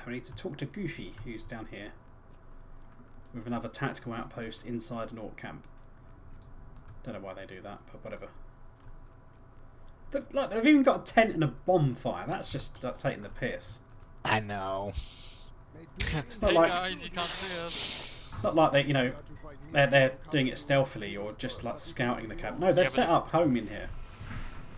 I need to talk to Goofy, who's down here, with another tactical outpost inside an orc camp. Don't know why they do that, but whatever. Look, they've even got a tent and a bonfire. That's just like, taking the piss. I know. It's not Hey like guys, you can't see us. it's not like they, you know, they're doing it stealthily or just like scouting the camp. No, they've set up home in here.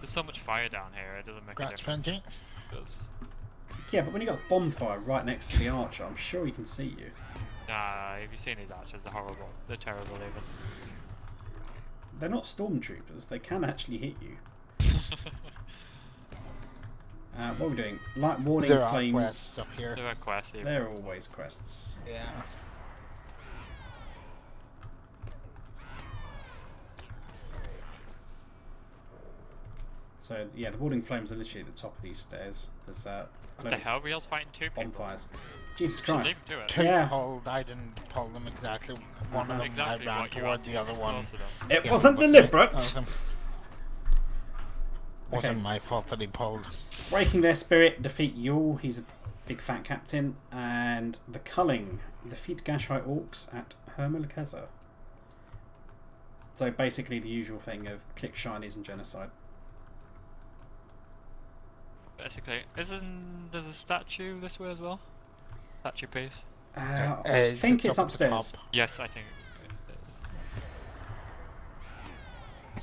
There's so much fire down here, it doesn't make a Congrats, difference. Benji. Yeah, but when you got a bonfire right next to the archer, I'm sure he can see you. Nah, have you seen these archers? They're horrible. They're terrible even. They're not stormtroopers. They can actually hit you. What are we doing? Light warning There are flames. quests up here. There are quests even. They're always quests. Yeah. So yeah, the warding flames are literally at the top of these stairs. There's What the hell? Wheels fighting two people? bonfires. Jesus Should Christ! leave them to it. Two Yeah. pulled, I didn't pull them exactly. One of them Exactly I ran what you toward want. the other one. It Yeah, wasn't but deliberate. Wasn't Okay. my fault that he pulled. Breaking their spirit, defeat Yule. He's a big fat captain, and the culling defeat Gashite orcs at Hermulkeza. So basically the usual thing of click shinies and genocide. Basically, there's a statue this way as well? Statue piece? I think it's up at the upstairs. top. Yes, I think it is.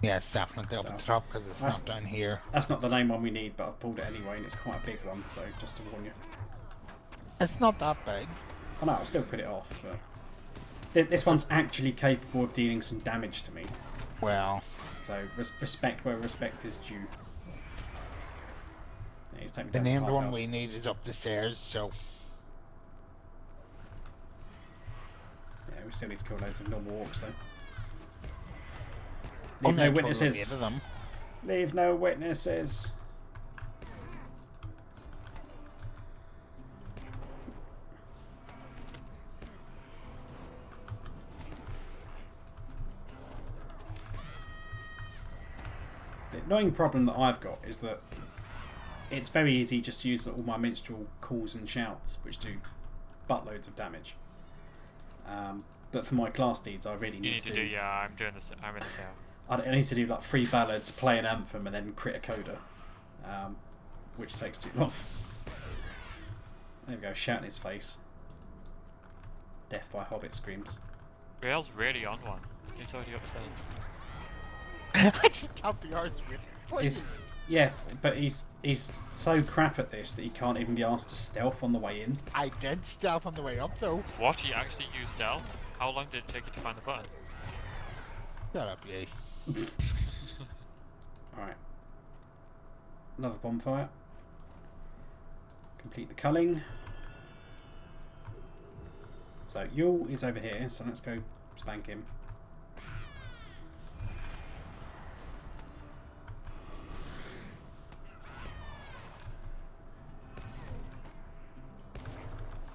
Yeah, it's definitely up at the top because it's That's- not down here. That's not the name one we need, but I've pulled it anyway, and it's quite a big one, so just to warn you. It's not that big. I know, I'll still put it off, but... This one's actually capable of dealing some damage to me, Well, so respect where respect is due. Yeah, he's taken me the down to named half one health. we need is up the stairs, so Yeah, we still need to kill loads of normal orcs, though. oh, Leave no total of witnesses. 8 of them. Leave no witnesses. The annoying problem that I've got is that it's very easy just to use all my minstrel calls and shouts, which do buttloads of damage. But for my class needs, I really You need need to do, yeah, I'm doing this, I'm in the same. I need to do like 3 ballads, play an anthem, and then crit a coda, which takes too long. There we go, shout in his face. Death by Hobbit screams. Rail's really on one. He's already upset. I just can't be arsed with He's, yeah, but he's so crap at this that he can't even be asked to stealth on the way in. I did stealth on the way up though. What? You actually used stealth? How long did it take you to find the button? Shut up, yay. Alright. Another bonfire. Complete the culling. So Yule is over here, so let's go spank him.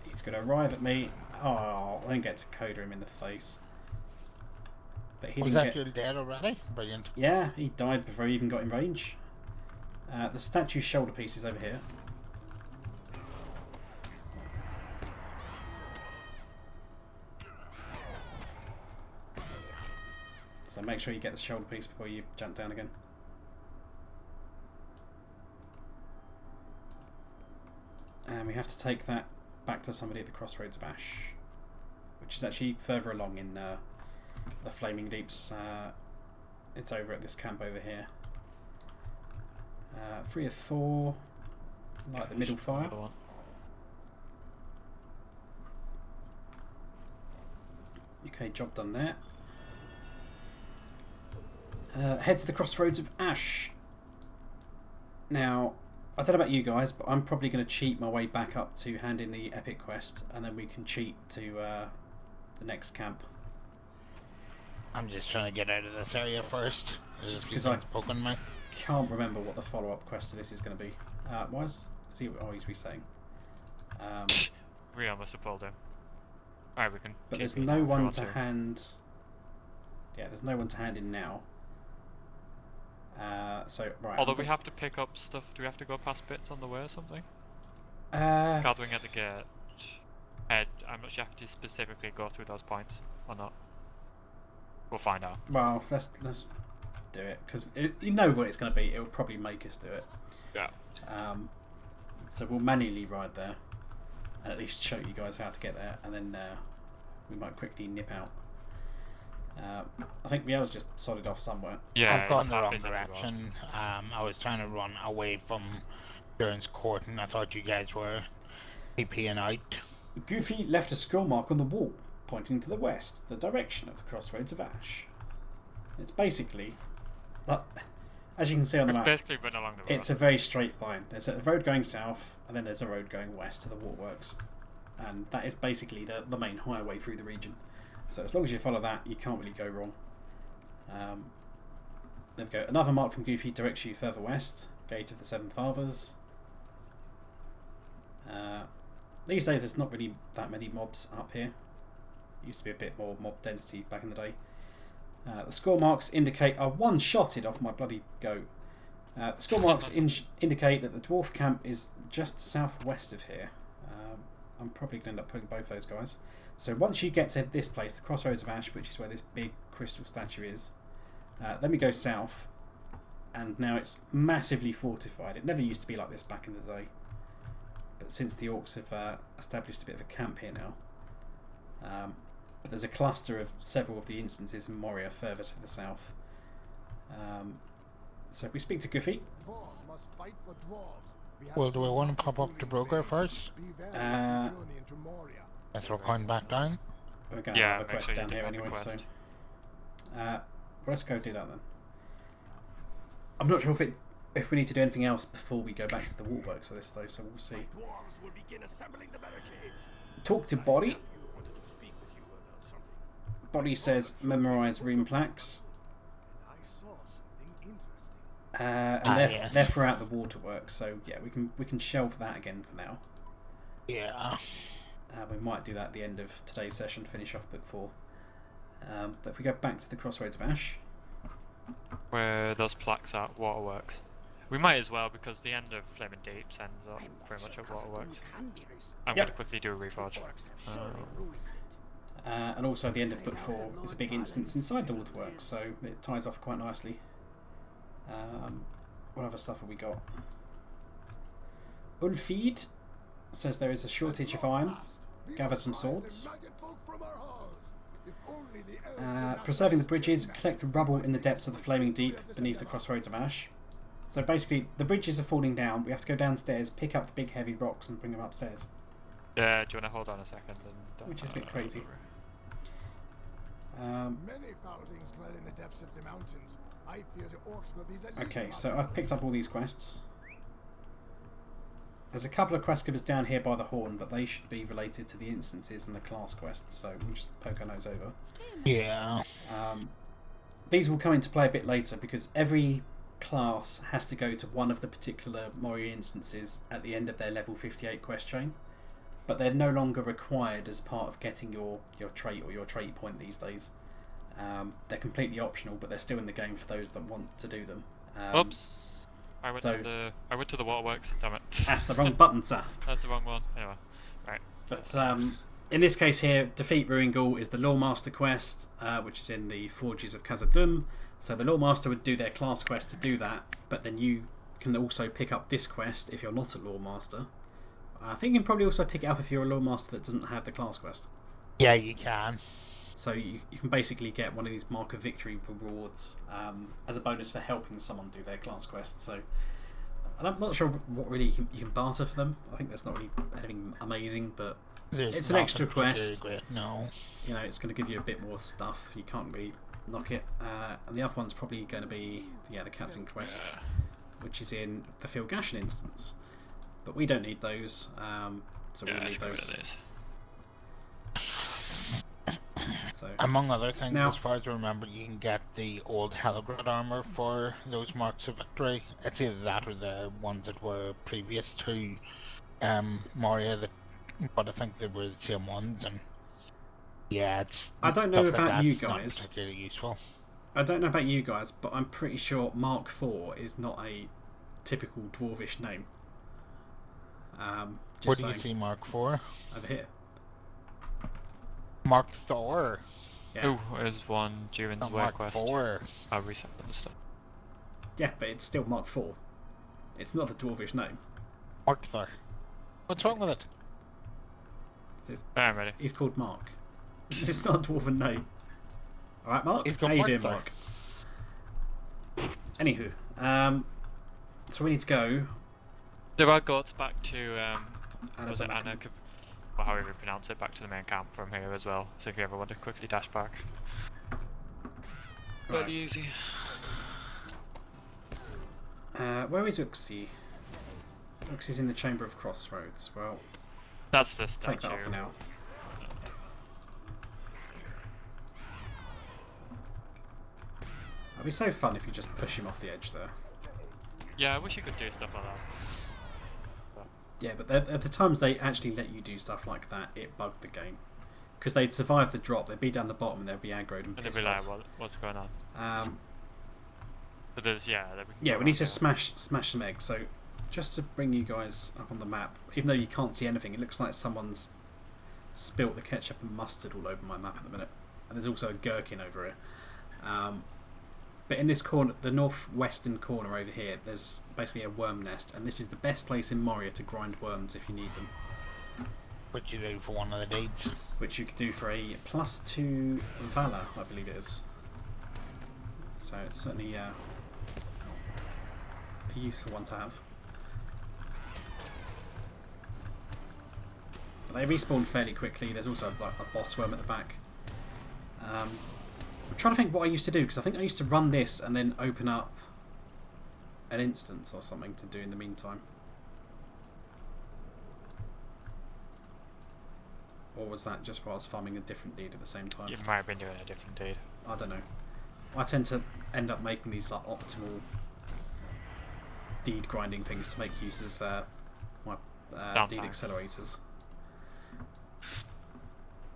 He's going to arrive at me. Oh, then get to coda him in the face. But he Was didn't that get... dude dead already? Brilliant. Yeah, he died before he even got in range. The statue's shoulder piece is over here. So make sure you get the shoulder piece before you jump down again. And we have to take that back to somebody at the Crossroads of Ash, which is actually further along in the Flaming Deeps. It's over at this camp over here. 3 of 4, like the middle fire. Another one. Okay, job done there. Head to the Crossroads of Ash. Now, I don't know about you guys, but I'm probably going to cheat my way back up to hand in the epic quest, and then we can cheat to the next camp. I'm just trying to get out of this area first. There's Just a few 'cause I- things poking me. Can't remember what the follow-up quest to this is going to be. Is he? Oh, he's resetting. We almost have pulled him. Alright, we can. But keep there's it no now if we one want to hand. Yeah, there's no one to hand in now. So right. Although I'm we go- have to pick up stuff. Do we have to go past bits on the way or something? Gathering at the gate. Ed, I'm not sure if you have to specifically go through those points or not. We'll find out. Well, let's do it, because you know what it's going to be. It'll probably make us do it. Yeah. So we'll manually ride there, and at least show you guys how to get there, and then we might quickly nip out. I think Biel's just sodded off somewhere. Yeah, I've gone it's the wrong happening everywhere. direction. I was trying to run away from Durin's court, and I thought you guys were TPing out. Goofy left a scroll mark on the wall, pointing to the west, the direction of the Crossroads of Ash. It's basically, as you can see on the It's map, basically run along the road. it's a very straight line. There's a road going south, and then there's a road going west to the waterworks. And that is basically the main highway through the region. So as long as you follow that, you can't really go wrong. There we go. Another mark from Goofy directs you further west. Gate of the Seven Fathers. These days there's not really that many mobs up here. Used to be a bit more mob density back in the day. The score marks indicate... I one-shotted off my bloody goat. The score marks indicate that the dwarf camp is just southwest of here. I'm probably going to end up putting both those guys. So once you get to this place, the Crossroads of Ash, which is where this big crystal statue is, then we go south, and now it's massively fortified. It never used to be like this back in the day, but since the orcs have established a bit of a camp here now. But there's a cluster of several of the instances in Moria further to the south. So if we speak to Goofy... Well, do we want to pop up to Broker first? Let's throw coin back down. We're going to Yeah, have a make quest sure you down do here have the anyway, so... quest. Well, let's go do that then. I'm not sure if we need to do anything else before we go back to the waterworks for this though, so we'll see. Talk to Body. Body says memorise rune plaques. And they're throughout the waterworks, so yeah, we can shelve that again for now. Yeah. We might do that at the end of today's session to finish off book 4. But if we go back to the Crossroads of Ash, Where those plaques are, waterworks. We might as well, because the end of Flaming Deeps ends up pretty much at waterworks. I'm going to quickly do a reforge. and also the end of book 4 is a big instance inside the waterworks, so it ties off quite nicely. What other stuff have we got? Ulfeed says there is a shortage of iron. Gather some swords. Preserving the bridges. Collect rubble in the depths of the Flaming Deep beneath the Crossroads of Ash. So basically, the bridges are falling down. We have to go downstairs, pick up the big heavy rocks, and bring them upstairs. Yeah, do you want to hold on a second? Which is a bit crazy. Many foulings dwell in the depths of the mountains. I fear the orcs will be the least Okay, of so our I've picked up all these quests. There's a couple of quest givers down here by the horn, but they should be related to the instances and the class quests, so we'll just poke our nose over. Yeah. These will come into play a bit later, because every class has to go to one of the particular Moria instances at the end of their level 58 quest chain, but they're no longer required as part of getting your trait or your trait point these days. They're completely optional, but they're still in the game for those that want to do them. Oops. I went to the waterworks. Damn it. That's the wrong button, sir. That's the wrong one. Anyway, right. But in this case here, defeat Ruingul is the Lawmaster quest, which is in the Forges of Khazad-dûm. So the Lawmaster would do their class quest to do that, but then you can also pick up this quest if you're not a Lawmaster. I think you can probably also pick it up if you're a Lawmaster that doesn't have the class quest. Yeah, you can. So you can basically get one of these Mark of Victory rewards as a bonus for helping someone do their class quest. So I'm not sure what really you can barter for them. I think there's not really anything amazing, but it's an extra quest. No. You know, it's going to give you a bit more stuff. You can't really knock it. And the other one's probably going to be the Captain quest, which is in the Phil Gashan instance. But we don't need those, so we'll leave those. So, among other things, as far as I remember, you can get the old Helgrad armor for those marks of victory. It's either that or the ones that were previous to Moria, but I think they were the same ones. And yeah, I don't know about like you guys. Not guys. particularly useful. I don't know about you guys, but I'm pretty sure Mark IV is not a typical dwarvish name. Where do you see Mark 4? Over here. Mark Thor. Yeah. Oh, there's one during the way Mark quest. 4. I'll reset them and stuff. Yeah, but it's still Mark 4. It's not the dwarvish name. Mark Thor. What's wrong with it? I'm ready. He's called Mark. It's not a dwarven name. Alright, Mark? He's got How you Mark doing, Thor. Mark? Anywho, so we need to go. There are goats back to was it Anazamakan. Anna, or however you pronounce it, back to the main camp from here as well. So if you ever want to quickly dash back, Right. pretty easy. Where is Uxie? Uxie's in the Chamber of Crossroads. Well, That's the statue. take that off for now. It'd be so fun if you just push him off the edge there. Yeah, I wish you could do stuff like that. Yeah, but at the times they actually let you do stuff like that, it bugged the game. Because they'd survive the drop, they'd be down the bottom and they'd be aggroed and And they'd pissed be like, off. what's going on? But there's, Yeah, we need to smash some eggs. So, just to bring you guys up on the map, even though you can't see anything, it looks like someone's spilt the ketchup and mustard all over my map at the minute. And there's also a gherkin over here. But in this corner, the northwestern corner over here, there's basically a worm nest, and this is the best place in Moria to grind worms if you need them. What you do for one of the deeds? Which you could do for a +2 Valor, I believe it is. So it's certainly a useful one to have. But they respawn fairly quickly. There's also like a boss worm at the back. I'm trying to think what I used to do, because I think I used to run this and then open up an instance or something to do in the meantime. Or was that just while I was farming a different deed at the same time? You might have been doing a different deed. I don't know. I tend to end up making these like optimal deed grinding things to make use of my deed accelerators.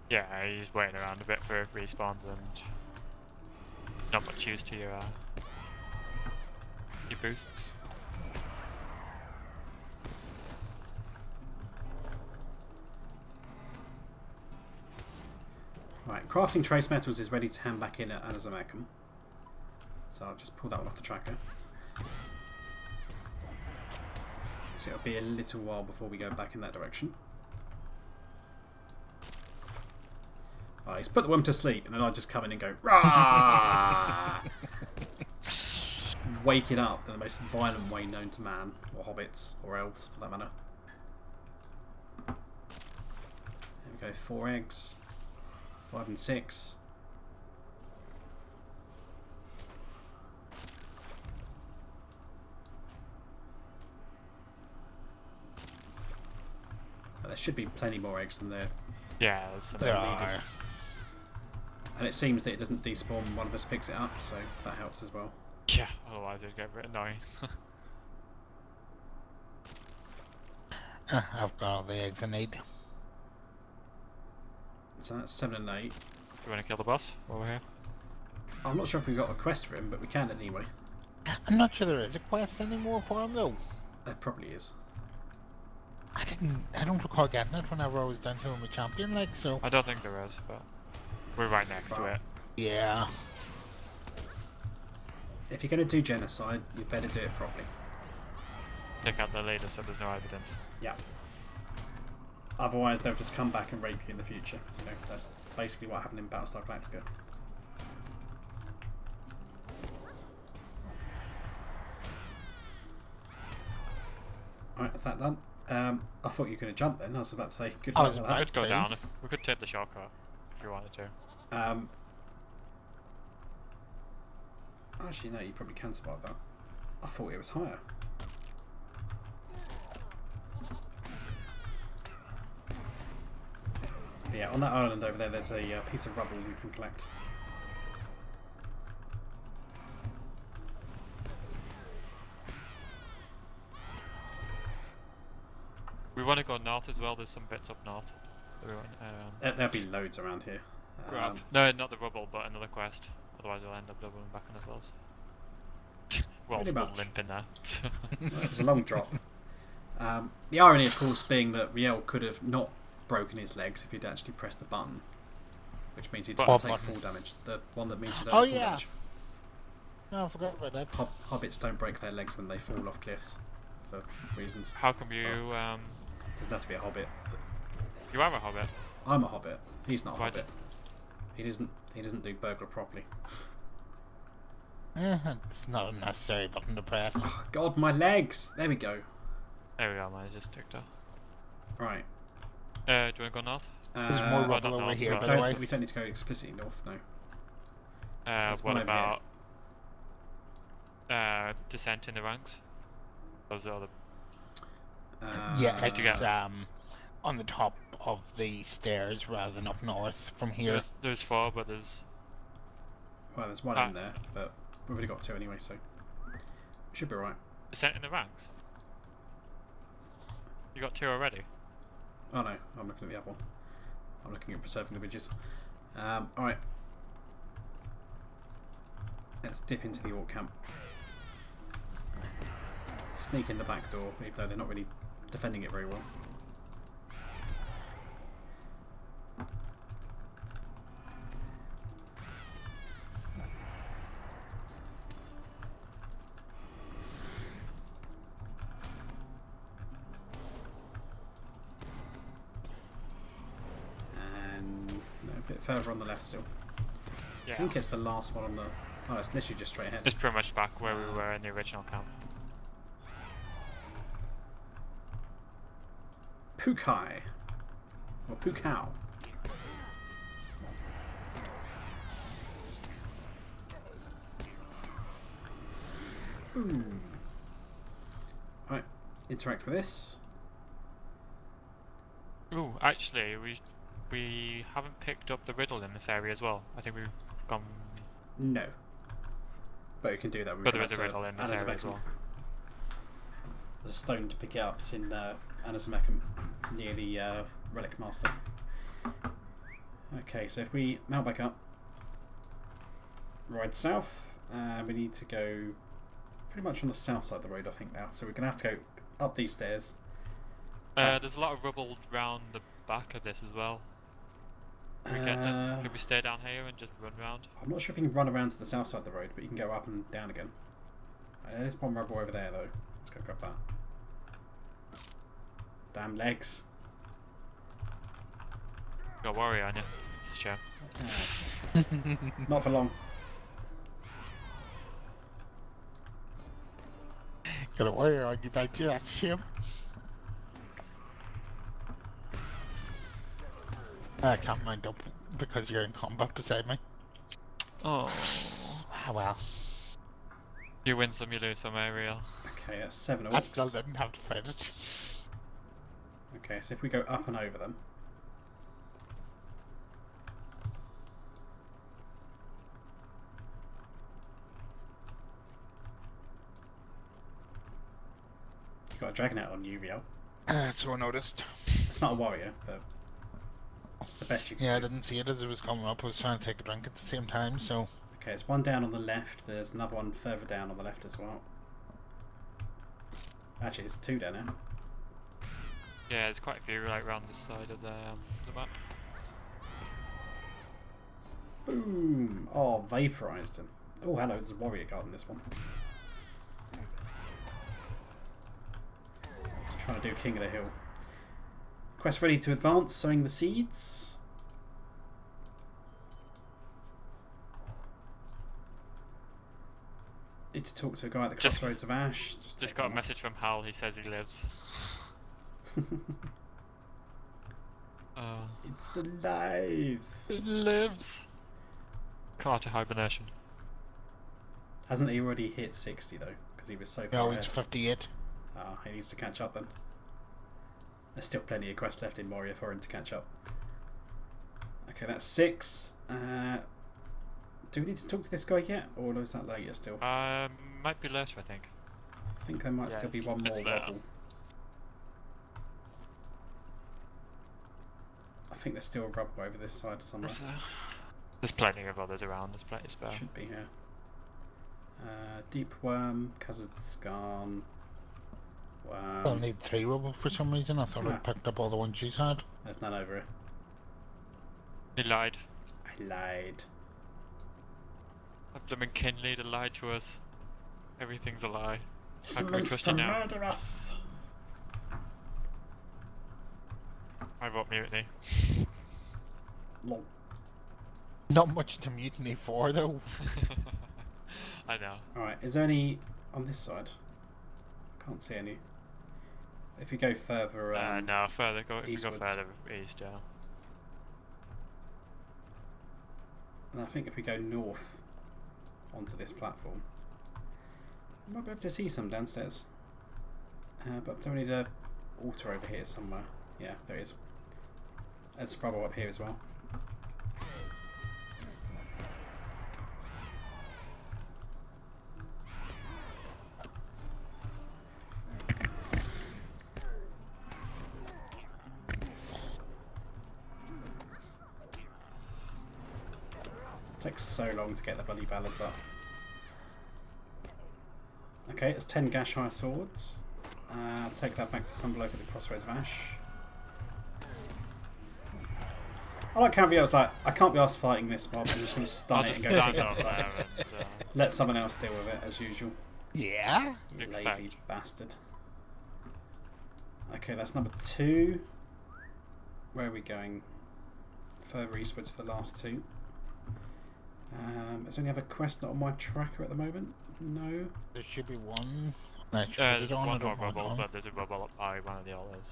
Yeah, he's waiting around a bit for respawns and not much use to your boosts. Right, crafting trace metals is ready to hand back in at Anazamakan. So I'll just pull that one off the tracker. So it'll be a little while before we go back in that direction. Oh, he's put the worm to sleep, and then I just come in and go, rah! Wake it up in the most violent way known to man, or hobbits, or elves for that matter. There we go, 4 eggs, 5 and 6. But there should be plenty more eggs than there. Yeah, There leaders. are. And it seems that it doesn't despawn when one of us picks it up, so that helps as well. Yeah, otherwise it'd get a bit annoying. I've got all the eggs I need. So that's 7 and 8. You want to kill the boss while we're here? I'm not sure if we've got a quest for him, but we can anyway. I'm not sure there is a quest anymore for him though. There probably is. I don't recall getting it whenever I was down here with champion, like, so. I don't think there is, but we're right next to it. Yeah. If you're going to do genocide, you better do it properly. Take out the leader so there's no evidence. Yeah. Otherwise, they'll just come back and rape you in the future. You know, that's basically what happened in Battlestar Galactica. Alright, is that done? I thought you were going to jump then. I was about to say good I luck was with We that. could go down. We could take the shortcut if you wanted to. Actually, no, you probably can survive that. I thought it was higher. But yeah, on that island over there, there's a piece of rubble you can collect. We want to go north as well. There's some bits up north. That we want, There'll be loads around here. grab. No, not the rubble, but another quest. Otherwise, we'll end up doubling back on ourselves. Well, Pretty still much. limping there. It was a long drop. The irony, of course, being that Riel could have not broken his legs if he'd actually pressed the button, which means he doesn't take full damage. The one that means you don't take full damage. No, I forgot about that. Hobbits don't break their legs when they fall off cliffs, for reasons. How come you? Doesn't have to be a hobbit. You are a hobbit. I'm a hobbit. He's not a Why hobbit. He doesn't do burglar properly. It's not a necessary button to press. Oh, God, my legs! There we go. There we go, mine just ticked off. Right. Do you want to go north? There's more rubble over here, by the way. We don't need to go explicitly north, no. What about descent in the ranks? Those are the... yeah, it's on the top of the stairs rather than up north from here. There's 4, but there's... Well, there's one in there, but we've already got 2 anyway, so... We should be right. Descent in the ranks? You got 2 already? Oh no, I'm looking at the other one. I'm looking at preserving the bridges. Alright. Let's dip into the orc camp. Sneak in the back door, even though they're not really defending it very well. A bit further on the left still. Yeah. I think it's the last one on the... Oh, it's literally just straight ahead. It's pretty much back where we were in the original camp. Pukai. Or Pukau. Boom. Alright, interact with this. Ooh, actually, we haven't picked up the riddle in this area as well. I think we've gone... No. But we can do that when we But there is a riddle in this area as well. There's a stone to pick it up. It's in Anasamekum, near the Relic Master. Okay, so if we mount back up, ride south, we need to go pretty much on the south side of the road, I think, now. So we're going to have to go up these stairs. There's a lot of rubble round the back of this as well. Could we stay down here and just run round? I'm not sure if you can run around to the south side of the road, but you can go up and down again. There's one rubble over there, though. Let's go grab that. Damn legs. Got warrior on you. It's a shame. Not for long. Got a warrior on you back to that ship. I can't mind up because you're in combat beside me. Oh. Ah, well. You win some, you lose some, Ariel. Okay, that's 7 orcs. I still didn't have to fight it. Okay, so if we go up and over them. You've got a dragon out on you, Riel. So I noticed. It's not a warrior, but it's the best you can Yeah, I do. didn't see it as it was coming up. I was trying to take a drink at the same time, so... Okay, there's one down on the left. There's another one further down on the left as well. Actually, there's 2 down there. Yeah, there's quite a few right round this side of the map. Boom! Oh, vaporized him. Oh, hello, there's a warrior guard in this one. Just trying to do King of the Hill. Quest ready to advance, sowing the seeds. Need to talk to a guy at the Crossroads of Ash. Just got a message from Hal, he says he lives. It's alive! It lives! Carter hibernation. Hasn't he already hit 60 though? Because he was so far No, ahead. it's 58. Ah, he needs to catch up then. There's still plenty of quests left in Moria for him to catch up. Okay, that's 6. Do we need to talk to this guy yet? Or is that later still? Might be later, I think. I think there might still be one more it's later. rubble. I think there's still a rubble over this side somewhere. There's plenty of others around, there's plenty of spare. Should be here. Deep Worm, Kazakhstan. I'll need 3 rubble for some reason. I thought Ah. I'd picked up all the ones you had. There's none over here. He lied. I lied. That blooming Kinley that lied to us. Everything's a lie. How can we Wants trust to you now? murder us. I vote mutiny. Lol. Not much to mutiny for, though. I know. Alright, is there any on this side? Can't see any. If you go further, No, further. If you go eastwards. further east, yeah. and I think if we go north onto this platform, we might be able to see some downstairs. But don't we need a altar over here somewhere? Yeah, there is. There's a rubble up here as well. Takes so long to get the bloody ballads up. Okay, it's 10 gash high swords. I'll take that back to some bloke at the Crossroads of Ash. I like how Vio's like, I can't be asked fighting this mob, I'm just going to stun it and go stand pick it up up. there and, Let someone else deal with it as usual. Yeah? You Expect. lazy bastard. Okay, that's number 2. Where are we going? Further eastwards for the last 2. Is there any other quest not on my tracker at the moment? No. There should be one. I should put there's it on, I one don't more want rubble, on. but there's a rubble up by one of the altars.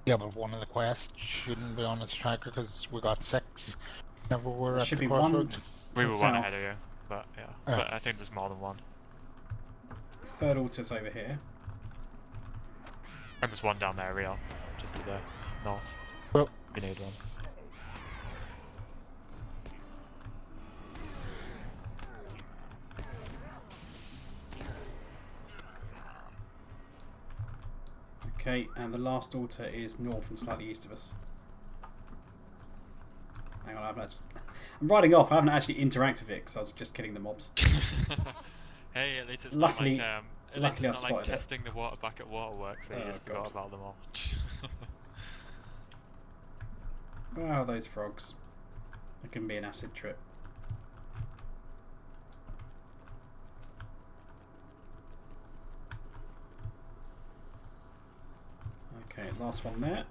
Yeah, but one of the quests shouldn't be on its tracker because we got 6. Never were There at should the be one crossroads. to We the were one south. ahead of you, but yeah. Oh. But I think there's more than one. Third altar's over here. And there's one down there, real. Just to the north. Well, We need one. Okay, and the last altar is north and slightly east of us. Hang on, I'm riding off. I haven't actually interacted with it because I was just killing the mobs. Hey, at least it's Luckily- not like, at luckily least it's I not like spotted it. testing the water back at Waterworks where you Oh, just God. forgot about them all. Wow, those frogs. That can be an acid trip. Okay, last one there.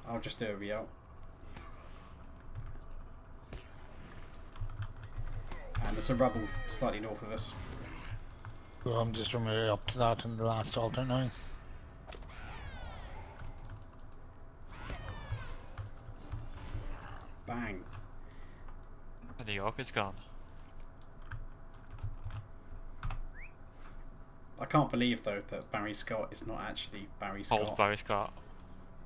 I'll just do a re-out. And there's a rubble slightly north of us. well, I'm just remembering up to that in the last altar now. Bang. And the York is gone. I can't believe though that Barry Scott is not actually Barry Scott. Old Barry Scott.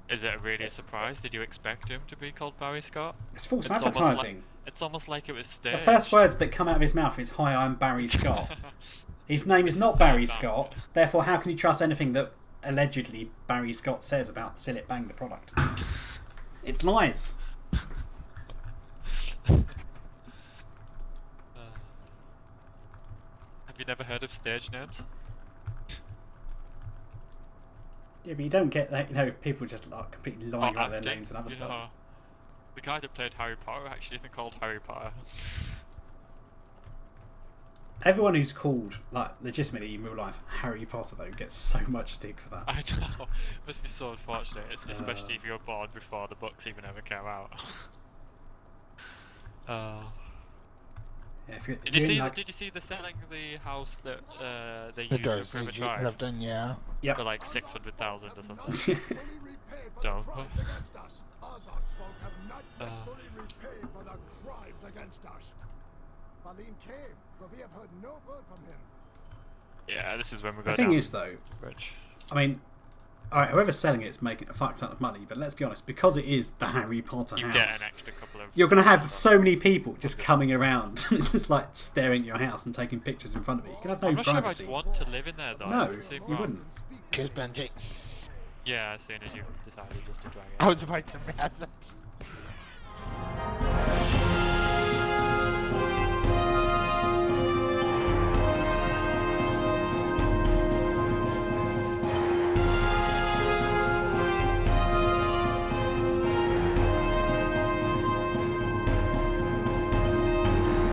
Is it really a It's- surprise? Did you expect him to be called Barry Scott? It's false It's almost advertising. It's almost like it was The staged. first words that come out of his mouth is "Hi, I'm Barry Scott." His name is not Barry Scott. Therefore, how can you trust anything that allegedly Barry Scott says about Sillet Bang the product? It's lies. Have you never heard of stage names? Yeah, but you don't get that. You know, people just like completely lying about their acting, names and other you stuff. know, the guy that played Harry Potter actually isn't called Harry Potter. Everyone who's called, like, legitimately in real life Harry Potter though gets so much stick for that. I know. Must be so unfortunate, especially if you're born before the books even ever came out. Yeah, if you're, Did you you're in, see? like, Did you see the selling the house that they The used in Dursley Privet Drive lived in, yeah. Yep. for like 600,000 or something? Fully repaid for Don't. the crimes against us. Ozark's folk have not yet Uh. fully repaid for the crimes against us. Balthelion came, but we have heard no word from him. Yeah, this is when we go the thing down is though, the bridge. I mean, alright, whoever's selling it's making a fuck ton of money, but let's be honest, because it is the Harry Potter You house, get an extra couple of. you're going to have so many people just coming around. It's just like staring at your house and taking pictures in front of it. You can have no I'm not sure if privacy. I'd want to live in there though. No, It would seem you wrong. wouldn't. Cheers, Benji. Yeah, as soon as you decided just to drag it. I was about to mess